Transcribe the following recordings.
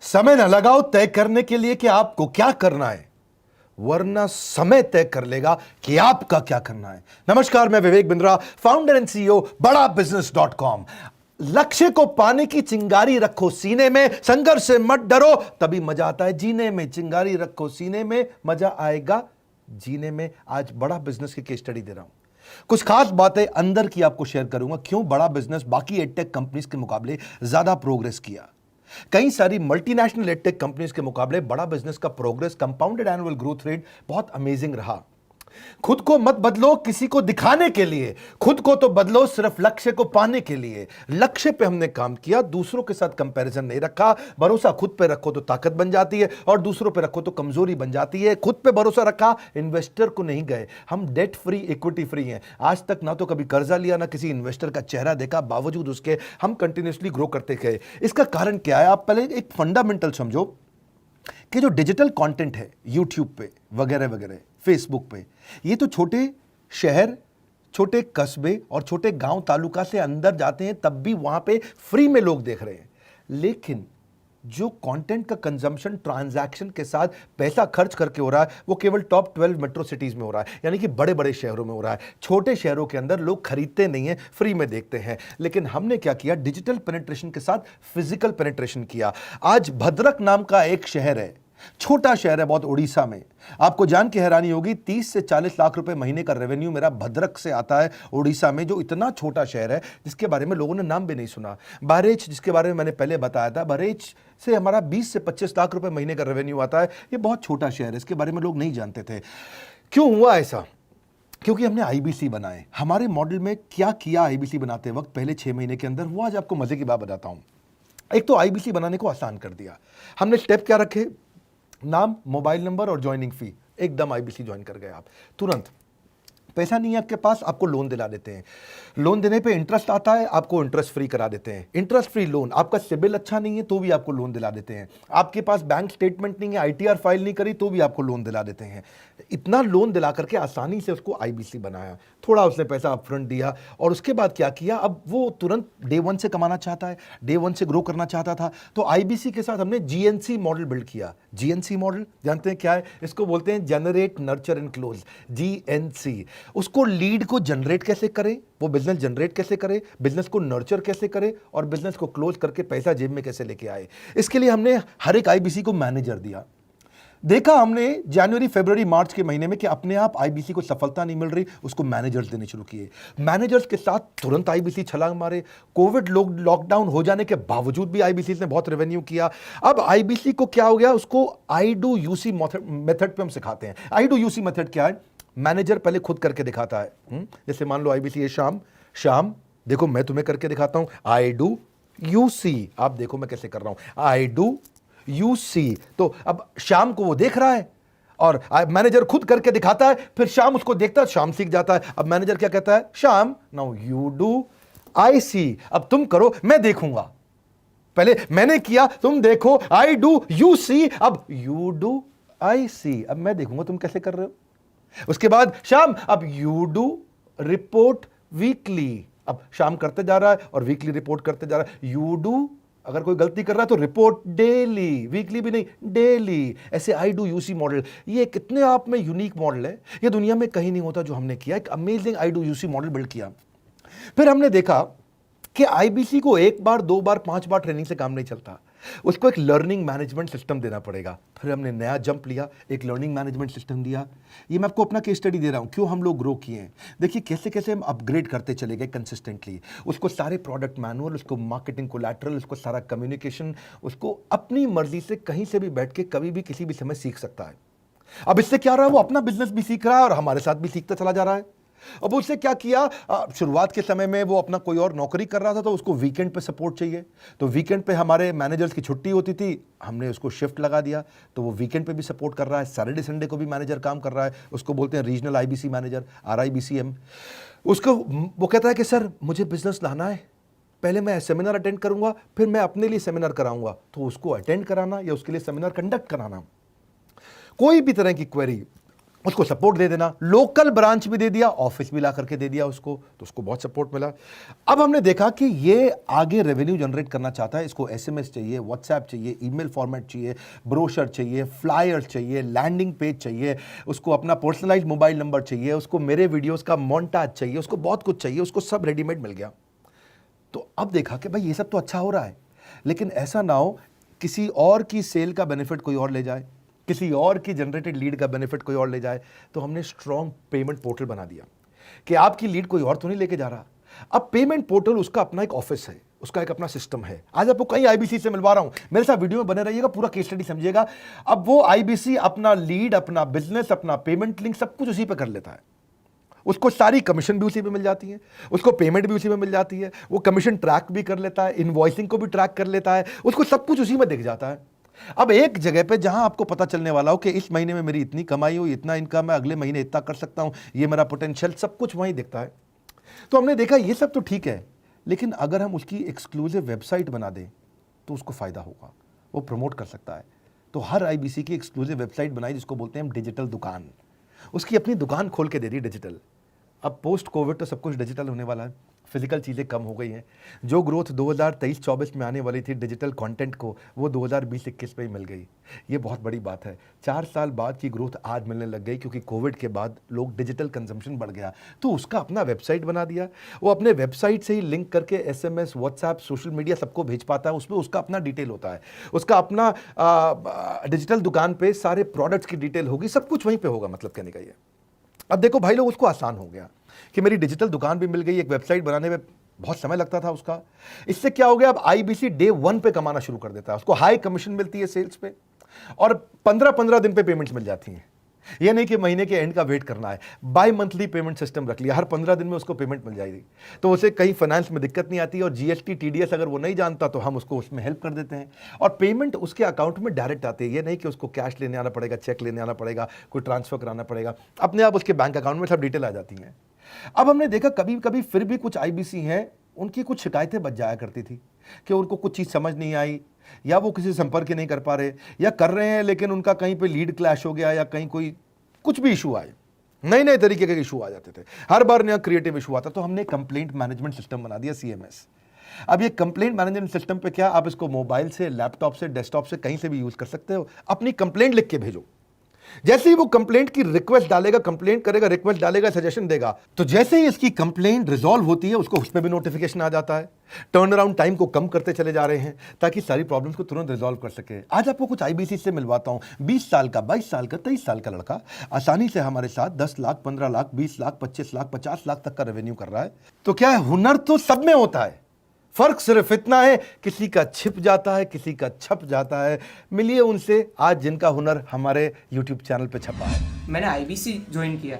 समय न लगाओ तय करने के लिए कि आपको क्या करना है, वरना समय तय कर लेगा कि आपका क्या करना है। नमस्कार, मैं Vivek Bindra, founder and CEO बड़ा बिजनेस.com। लक्ष्य को पाने की चिंगारी रखो सीने में, संघर्ष से मत डरो, तभी मजा आता है जीने में। चिंगारी रखो सीने में, मजा आएगा जीने में। आज बड़ा बिजनेस की केस स्टडी दे रहा हूं, कुछ खास बातें अंदर की आपको शेयर करूंगा, क्यों बड़ा बिजनेस बाकी एडटेक कंपनीज के मुकाबले ज्यादा प्रोग्रेस किया। कई सारी मल्टीनेशनल एडटेक कंपनीज के मुकाबले बड़ा बिजनेस का progress, compounded annual growth rate बहुत अमेजिंग रहा। खुद को मत बदलो किसी को दिखाने के लिए, खुद को तो बदलो सिर्फ लक्ष्य को पाने के लिए। लक्ष्य पे हमने काम किया, दूसरों के साथ कंपैरिजन नहीं रखा। भरोसा खुद पे रखो तो ताकत बन जाती है, और दूसरों पे रखो तो कमजोरी बन जाती है। खुद पे भरोसा रखा, इन्वेस्टर को नहीं गए। हम डेट फ्री, इक्विटी फ्री हैं। आज तक ना तो कभी कर्जा लिया, ना किसी इन्वेस्टर का चेहरा देखा, बावजूद उसके हम कंटिन्यूसली ग्रो करते गए। इसका कारण क्या है? आप पहले एक फंडामेंटल समझो कि जो डिजिटल कंटेंट है यूट्यूब पे वगैरह वगैरह, फेसबुक पे, ये तो छोटे शहर, छोटे कस्बे और छोटे गांव तालुका से अंदर जाते हैं, तब भी वहां पे फ्री में लोग देख रहे हैं। लेकिन जो कंटेंट का कंजम्पशन ट्रांजैक्शन के साथ पैसा खर्च करके हो रहा है, वो केवल टॉप 12 मेट्रो सिटीज में हो रहा है, यानी कि बड़े बड़े शहरों में हो रहा है। छोटे शहरों के अंदर लोग खरीदते नहीं है, फ्री में देखते हैं। लेकिन हमने क्या किया? डिजिटल पेनिट्रेशन के साथ फिजिकल पेनिट्रेशन किया। आज भद्रक नाम का एक शहर है, छोटा शहर है बहुत, उड़ीसा में। आपको जान के हैरानी होगी, 30 से 40 लाख रुपए महीने का रेवेन्यू मेरा भद्रक से आता है, उड़ीसा में, जो इतना छोटा शहर है जिसके बारे में लोगों ने नाम भी नहीं सुना। बहरेच, जिसके बारे में मैंने पहले बताया था, बहरेच से हमारा 20 से 25 लाख रुपए महीने का रेवेन्यू आता है। ये बहुत छोटा शहर है, इसके बारे में लोग नहीं जानते थे। क्यों हुआ ऐसा? क्योंकि हमने आईबीसी बनाए। हमारे मॉडल में क्या किया आईबीसी बनाते वक्त, पहले 6 महीने के अंदर? वो आज आपको मजे की बात बताता हूं। एक तो आईबीसी बनाने को आसान कर दिया हमने। स्टेप क्या रखे? नाम, मोबाइल नंबर और ज्वाइनिंग फी। एकदम आईबीसी ज्वाइन कर गए आप तुरंत। पैसा नहीं है आपके पास, आपको लोन दिला देते हैं। लोन देने पे इंटरेस्ट आता है, आपको इंटरेस्ट फ्री करा देते हैं। Interest free loan. आपका सिबिल अच्छा नहीं है तो भी आपको लोन दिला देते हैं। आपके पास बैंक स्टेटमेंट नहीं है, आईटीआर फाइल नहीं करी तो भी आपको लोन दिला देते हैं। इतना लोन दिला करके आसानी से उसको आईबीसी बनाया। थोड़ा उसने पैसा अपफ्रंट दिया, और उसके बाद क्या किया? अब वो तुरंत डे 1 से कमाना चाहता है, डे 1 से ग्रो करना चाहता था, तो आईबीसी के साथ हमने जीएनसी मॉडल बिल्ड किया। जीएनसी मॉडल जानते हैं क्या है? इसको बोलते हैं generate, nurture and close, GNC. उसको लीड को जनरेट कैसे करें, वो बिजनेस जनरेट कैसे करे, बिजनेस को नर्चर कैसे करे, और बिजनेस को क्लोज करके पैसा जेब में कैसे लेके आए। इसके लिए हमने हर एक आईबीसी को मैनेजर दिया। देखा हमने जनवरी, फरवरी, मार्च के महीने में कि अपने आप आईबीसी को सफलता नहीं मिल रही, उसको मैनेजर्स देने शुरू किए। मैनेजर्स के साथ तुरंत आईबीसी छलांग मारे। कोविड लॉकडाउन हो जाने के बावजूद भी आईबीसी ने बहुत रेवेन्यू किया। अब आईबीसी को क्या हो गया? उसको आई डू यूसी मेथड पे हम सिखाते हैं। आई डू यूसी मेथड क्या है? मैनेजर पहले खुद करके दिखाता है। जैसे मान लो आईबीसी है शाम, देखो मैं तुम्हें करके दिखाता हूं, आई डू यूसी। आप देखो मैं कैसे कर रहा हूं, आई डू यूसी। तो अब शाम को वो देख रहा है, और मैनेजर खुद करके दिखाता है, फिर शाम उसको देखता है, शाम सीख जाता है। अब मैनेजर क्या कहता है? शाम, नाउ यू डू, आई सी। अब तुम करो, मैं देखूंगा। पहले मैंने किया, तुम देखो, आई डू, यू सी। अब यू डू, आई सी। अब मैं देखूंगा तुम कैसे कर रहे हो। उसके बाद शाम, अब यू डू रिपोर्ट वीकली। अब शाम करते जा रहा है और वीकली रिपोर्ट करते जा रहा है। यू डू, अगर कोई गलती कर रहा है तो रिपोर्ट डेली, वीकली भी नहीं, डेली। ऐसे आई डू यूसी मॉडल, ये कितने आप में यूनिक मॉडल है, ये दुनिया में कहीं नहीं होता जो हमने किया। एक amazing I do UC model build किया। फिर हमने देखा कि आईबीसी को 1 बार, 2 बार, 5 बार ट्रेनिंग से काम नहीं चलता, उसको एक लर्निंग मैनेजमेंट सिस्टम देना पड़ेगा। फिर हमने नया जंप लिया, एक लर्निंग मैनेजमेंट सिस्टम दिया। ये मैं आपको अपना केस स्टडी दे रहा हूं, क्यों हम लोग ग्रो किए हैं। देखिए कैसे कैसे हम अपग्रेड करते चले गए कंसिस्टेंटली। उसको सारे प्रोडक्ट मैनुअल, उसको मार्केटिंग कोलैटरल, उसको सारा कम्युनिकेशन, उसको अपनी मर्जी से कहीं से भी बैठ के कभी भी किसी भी समय सीख सकता है। अब इससे क्या रहा है? वो अपना बिजनेस भी सीख रहा है और हमारे साथ भी सीखता चला जा रहा है। अब उससे क्या किया? शुरुआत के समय में वो अपना कोई और नौकरी कर रहा था, तो उसको वीकेंड पे सपोर्ट चाहिए। तो वीकेंड पे हमारे मैनेजर्स की छुट्टी होती थी, हमने उसको शिफ्ट लगा दिया, तो वो वीकेंड पे भी सपोर्ट कर रहा है। सैटरडे संडे को भी मैनेजर काम कर रहा है। उसको बोलते हैं रीजनल आईबीसी मैनेजर, RIBCM। उसको वो कहता है कि सर मुझे बिजनेस लाना है, पहले मैं सेमिनार अटेंड करूंगा, फिर मैं अपने लिए सेमिनार कराऊंगा। तो उसको अटेंड कराना या उसके लिए सेमिनार कंडक्ट कराना, कोई भी तरह की क्वेरी, उसको सपोर्ट दे देना, लोकल ब्रांच भी दे दिया, ऑफिस भी ला करके दे दिया उसको, तो उसको बहुत सपोर्ट मिला। अब हमने देखा कि ये आगे रेवेन्यू जनरेट करना चाहता है, इसको एसएमएस चाहिए, व्हाट्सएप चाहिए, ईमेल फॉर्मेट चाहिए, ब्रोशर चाहिए, फ्लायर चाहिए, लैंडिंग पेज चाहिए, उसको अपना पर्सनलाइज मोबाइल नंबर चाहिए, उसको मेरे वीडियोस का मोन्टाज चाहिए, उसको बहुत कुछ चाहिए, उसको सब रेडीमेड मिल गया। तो अब देखा कि भाई ये सब तो अच्छा हो रहा है, लेकिन ऐसा ना हो किसी और की सेल का बेनिफिट कोई और ले जाए, किसी और की जनरेटेड लीड का बेनिफिट कोई और ले जाए। तो हमने स्ट्रॉन्ग पेमेंट पोर्टल बना दिया कि आपकी लीड कोई और तो नहीं लेके जा रहा। अब पेमेंट पोर्टल उसका अपना एक ऑफिस है, उसका एक अपना सिस्टम है। आज आपको कई आईबीसी से मिलवा रहा हूं, मेरे साथ वीडियो में बने रहिएगा, पूरा केस स्टडी समझिएगा। अब वो आईबीसी अपना लीड, अपना बिजनेस, अपना पेमेंट लिंक सब कुछ उसी पे कर लेता है। उसको सारी कमीशन भी उसी पे मिल जाती है, उसको पेमेंट भी उसी में मिल जाती है, वो कमीशन ट्रैक भी कर लेता है, इनवॉइसिंग को भी ट्रैक कर लेता है, उसको सब कुछ उसी में दिख जाता है। अब एक जगह पे जहां आपको पता चलने वाला हो कि इस महीने में मेरी इतनी कमाई हुई, इतना इनकम है, अगले महीने इतना कर सकता हूं, ये मेरा पोटेंशियल, सब कुछ वहीं दिखता है। तो हमने देखा ये सब तो ठीक है, लेकिन अगर हम उसकी एक्सक्लूसिव वेबसाइट बना दें तो उसको फायदा होगा, वो प्रमोट कर सकता है। तो हर आईबीसी की एक्सक्लूसिव वेबसाइट बनाई, जिसको बोलते हैं हम डिजिटल दुकान। उसकी अपनी दुकान खोल के दे दी डिजिटल। अब पोस्ट कोविड तो सब कुछ डिजिटल होने वाला है, फिजिकल चीज़ें कम हो गई हैं। जो ग्रोथ 2023-24 में आने वाली थी डिजिटल कंटेंट को, वो 2020-21 में ही मिल गई। ये बहुत बड़ी बात है। 4 साल बाद की ग्रोथ आज मिलने लग गई, क्योंकि कोविड के बाद लोग डिजिटल कंजम्पशन बढ़ गया। तो उसका अपना वेबसाइट बना दिया, वो अपने वेबसाइट से ही लिंक करके एसएमएस, व्हाट्सएप, सोशल मीडिया सब को भेज पाता है। उसमें उसका अपना डिटेल होता है, उसका अपना डिजिटल दुकान पे सारे प्रोडक्ट्स की डिटेल होगी, सब कुछ वहीं पर होगा। मतलब कहने का ये, अब देखो भाई लोग, उसको आसान हो गया कि मेरी डिजिटल दुकान भी मिल गई। एक वेबसाइट बनाने में बहुत समय लगता था उसका। इससे क्या हो गया, अब आईबीसी डे 1 पे कमाना शुरू कर देता है। उसको हाई कमीशन मिलती है सेल्स पे, और 15-15 दिन पे पेमेंट्स मिल जाती हैं। ये नहीं कि महीने के एंड का वेट करना है, बाई मंथली पेमेंट सिस्टम रख लिया, हर 15 दिन में उसको पेमेंट मिल जाएगी। तो उसे कहीं फाइनेंस में दिक्कत नहीं आती, और जीएसटी, टीडीएस अगर वो नहीं जानता तो हम उसको उसमें हेल्प कर देते हैं, और पेमेंट उसके अकाउंट में डायरेक्ट आती है। ये नहीं कि उसको कैश लेने आना पड़ेगा, चेक लेने आना पड़ेगा, कोई ट्रांसफर कराना पड़ेगा, अपने आप उसके बैंक अकाउंट में सब डिटेल आ जाती हैं। अब हमने देखा कभी कभी फिर भी कुछ आईबीसी हैं, उनकी कुछ शिकायतें बच जाया करती थी कि उनको कुछ चीज़ समझ नहीं आई, या वो किसी से संपर्क ही नहीं कर पा रहे, या कर रहे हैं लेकिन उनका कहीं पे लीड क्लैश हो गया, या कहीं कोई कुछ भी इशू आए, नए नए तरीके के इशू आ जाते थे, हर बार नया क्रिएटिव इशू आता। तो हमने कंप्लेंट मैनेजमेंट सिस्टम बना दिया, सीएमएस। अब ये कंप्लेंट मैनेजमेंट सिस्टम पे क्या, आप इसको मोबाइल से, लैपटॉप से, डेस्कटॉप से, कहीं से भी यूज कर सकते हो। अपनी कंप्लेंट लिख के भेजो, जैसे ही वो कंप्लेंट की रिक्वेस्ट डालेगा, कंप्लेंट करेगा, रिक्वेस्ट डालेगा, सजेशन देगा, तो जैसे ही इसकी कंप्लेंट रिजॉल्व होती है उसको उस पर भी नोटिफिकेशन आ जाता है। टर्न अराउंड टाइम को कम करते चले जा रहे हैं ताकि सारी प्रॉब्लम्स को तुरंत रिजॉल्व कर सके। आज आपको कुछ आईबीसी से मिलवाता हूं। 20 साल का, 22 साल का, 23 साल का लड़का आसानी से हमारे साथ 10 लाख, 15 लाख, 20 लाख, 25 लाख, 50 लाख तक का रेवेन्यू कर रहा है। तो क्या है, हुनर तो सब में होता है, फर्क सिर्फ इतना है किसी का छिप जाता है, किसी का छप जाता है। मिलिए उनसे आज जिनका हुनर हमारे YouTube चैनल पे छपा है। मैंने आईबीसी ज्वाइन किया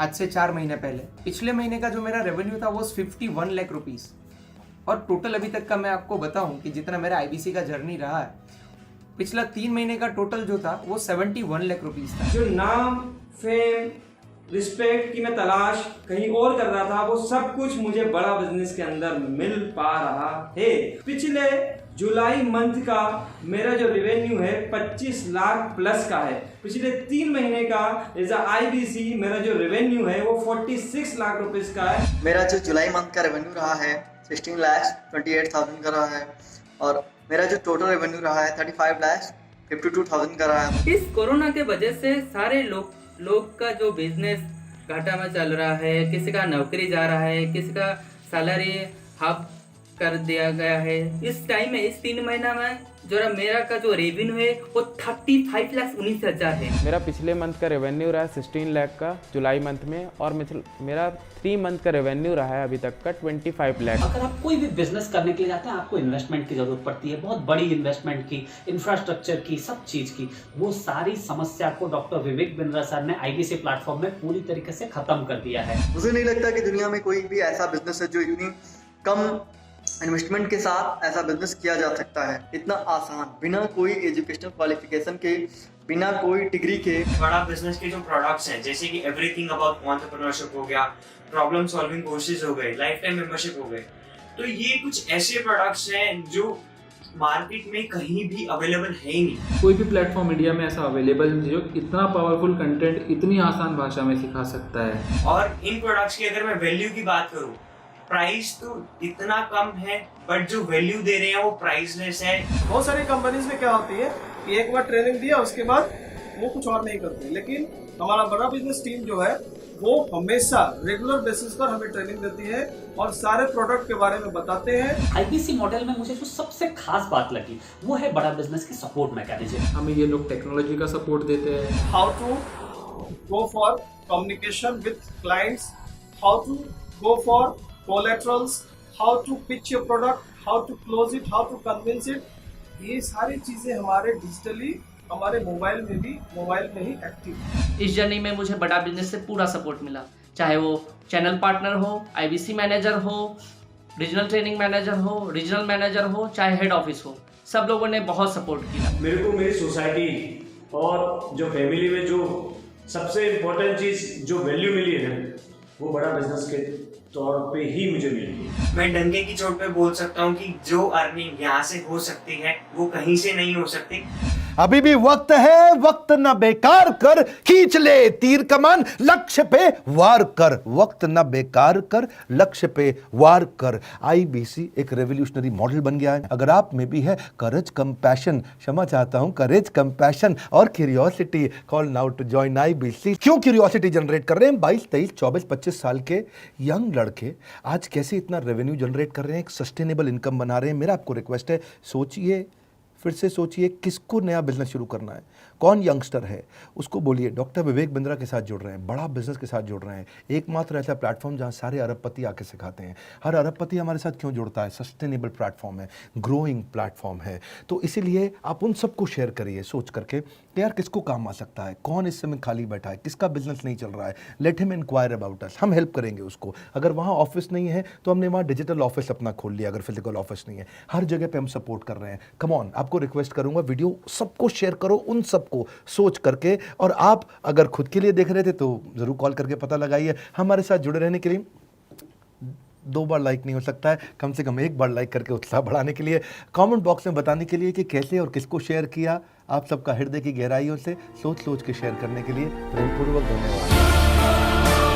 आज से 4 महीने पहले। पिछले महीने का जो मेरा रेवेन्यू था वो 51 लाख रुपीस, और टोटल अभी तक का मैं आपको बताऊं कि जितना मेरा आईबीसी का जर्नी रहा है, पिछला 3 महीने का टोटल जो था वो 71 लाख रुपीस था। जो नाम, फेम, रिस्पेक्ट की मैं तलाश कहीं और कर रहा था, वो सब कुछ मुझे बड़ा बिजनेस के अंदर मिल पा रहा है। पिछले जुलाई मंथ का मेरा जो रेवेन्यू है 25 लाख प्लस का है। पिछले 3 महीने का एज आईबीसी मेरा जो रेवेन्यू है वो 46 लाख रुपीस का है। मेरा जो जुलाई मंथ का रेवेन्यू रहा है 16,28,000 का रहा है, और मेरा जो टोटल रेवेन्यू रहा है 35,52,000 का रहा है। इस कोरोना के वजह से सारे लोग का जो बिजनेस घाटा में चल रहा है, किसी का नौकरी जा रहा है, किसी का सैलरी हाफ कर दिया गया है। इस टाइम में, इस 3 महीना में जो मेरा का जो रेवेन्यू है वो 35,19,000 है। मेरा पिछले मंथ का रेवेन्यू रहा है 16 लाख का जुलाई मंथ में, और मेरा 3 मंथ का रेवेन्यू रहा है अभी तक का 25 लाख। अगर आप कोई भी बिजनेस करने के लिए जाते हैं, आपको इन्वेस्टमेंट की जरूरत पड़ती है, बहुत बड़ी इन्वेस्टमेंट की, इंफ्रास्ट्रक्चर की, सब चीज की। वो सारी समस्या को डॉक्टर विवेक बिंद्रा सर ने आईबीसी प्लेटफॉर्म में पूरी तरीके से खत्म कर दिया है। मुझे नहीं लगता कि दुनिया में कोई भी ऐसा बिजनेस है जो इतनी कम इन्वेस्टमेंट के साथ ऐसा बिजनेस किया जा सकता है, इतना आसान, बिना कोई एजुकेशनल क्वालिफिकेशन के, बिना कोई डिग्री के। बड़ा बिजनेस के जो प्रोडक्ट्स हैं, जैसे कि एवरीथिंग अबाउट एंटरप्रेन्योरशिप हो गया, प्रॉब्लम सॉल्विंग कोर्सेज हो गए, लाइफ टाइम मेंबरशिप हो गए, तो ये कुछ ऐसे प्रोडक्ट्स हैं जो मार्केट में कहीं भी अवेलेबल है ही नहीं। कोई भी प्लेटफॉर्म इंडिया में ऐसा अवेलेबल नहीं जो इतना पावरफुल कंटेंट इतनी आसान भाषा में सिखा सकता है। और इन प्रोडक्ट्स की अगर मैं वैल्यू की बात करूं, प्राइस तो इतना कम है बट जो वैल्यू दे रहे हैं वो प्राइसलेस है। बहुत सारी कंपनीज में क्या होती है कि एक बार ट्रेनिंग दिया उसके बाद वो कुछ और नहीं करते, लेकिन हमारा बड़ा बिजनेस टीम जो है वो हमेशा रेगुलर बेसिस पर हमें ट्रेनिंग देती है और सारे प्रोडक्ट के बारे में बताते हैं। आईबीसी मॉडल में मुझे जो सबसे खास बात लगी वो है बड़ा बिजनेस की सपोर्ट मैकेनिज्म। हमें ये लोग टेक्नोलॉजी का सपोर्ट देते हैं। How to go for communication with clients, how to go for collaterals, how to pitch your product, how to close it, how to convince it, ये सारी चीजें हमारे डिजिटली हमारे मोबाइल में ही एक्टिव है। इस जर्नी में मुझे बड़ा बिजनेस से पूरा सपोर्ट मिला, चाहे वो चैनल पार्टनर हो, आईबीसी मैनेजर हो, रीजनल ट्रेनिंग मैनेजर हो, रीजनल मैनेजर हो, चाहे हेड ऑफिस हो, सब लोगों ने बहुत सपोर्ट किया। मेरे को मेरी सोसाइटी और जो फैमिली में जो सबसे इम्पोर्टेंट चीज़ जो वैल्यू मिली है ना, वो बड़ा बिजनेस के तौर पे ही मुझे मिली है। मैं डंके की चोट पे बोल सकता हूँ कि जो अर्निंग यहाँ से हो सकती है वो कहीं से नहीं हो सकती। अभी भी वक्त है, वक्त न बेकार कर, खींच ले तीर कमान, लक्ष्य पे वार कर, वक्त न बेकार कर, लक्ष्य पे वार कर। आईबीसी एक रेवोल्यूशनरी मॉडल बन गया है। अगर आप में भी है करेज, कंपैशन, क्षमा चाहता हूं, करेज, कंपैशन और curiosity, call now to join IBC. क्यों क्यूरियोसिटी जनरेट कर रहे हैं? 22, 23, 24, 25 साल के यंग लड़के आज कैसे इतना रेवेन्यू जनरेट कर रहे हैं, एक सस्टेनेबल इनकम बना रहे हैं। मेरा आपको रिक्वेस्ट है, सोचिए, फिर से सोचिए, किसको नया बिजनेस शुरू करना है, कौन यंगस्टर है, उसको बोलिए डॉक्टर विवेक बिंद्रा के साथ जुड़ रहे हैं, बड़ा बिजनेस के साथ जुड़ रहे हैं। एकमात्र ऐसा प्लेटफॉर्म जहां सारे अरबपति आके सिखाते हैं। हर अरबपति हमारे साथ क्यों जुड़ता है? सस्टेनेबल प्लेटफॉर्म है, ग्रोइंग प्लेटफॉर्म है। तो इसीलिए आप उन सबको शेयर करिए सोच करके कि यार किसको काम आ सकता है, कौन इस समय खाली बैठा है, किसका बिजनेस नहीं चल रहा है, let him inquire about us, हम हेल्प करेंगे उसको। अगर वहाँ ऑफिस नहीं है तो हमने वहाँ डिजिटल ऑफिस अपना खोल लिया, अगर फिजिकल ऑफिस नहीं है, हर जगह पे हम सपोर्ट कर रहे हैं। कम ऑन, आपको रिक्वेस्ट करूंगा वीडियो सबको शेयर करो, उन सबको सोच करके। और आप अगर खुद के लिए देख रहे थे तो जरूर कॉल करके पता लगाइए। हमारे साथ जुड़े रहने के लिए 2 बार लाइक नहीं हो सकता है, कम से कम 1 बार लाइक करके उत्साह बढ़ाने के लिए, कमेंट बॉक्स में बताने के लिए कि कैसे और किसको शेयर किया। आप सबका हृदय की गहराइयों से सोच सोच के शेयर करने के लिए प्रेमपूर्वक धन्यवाद।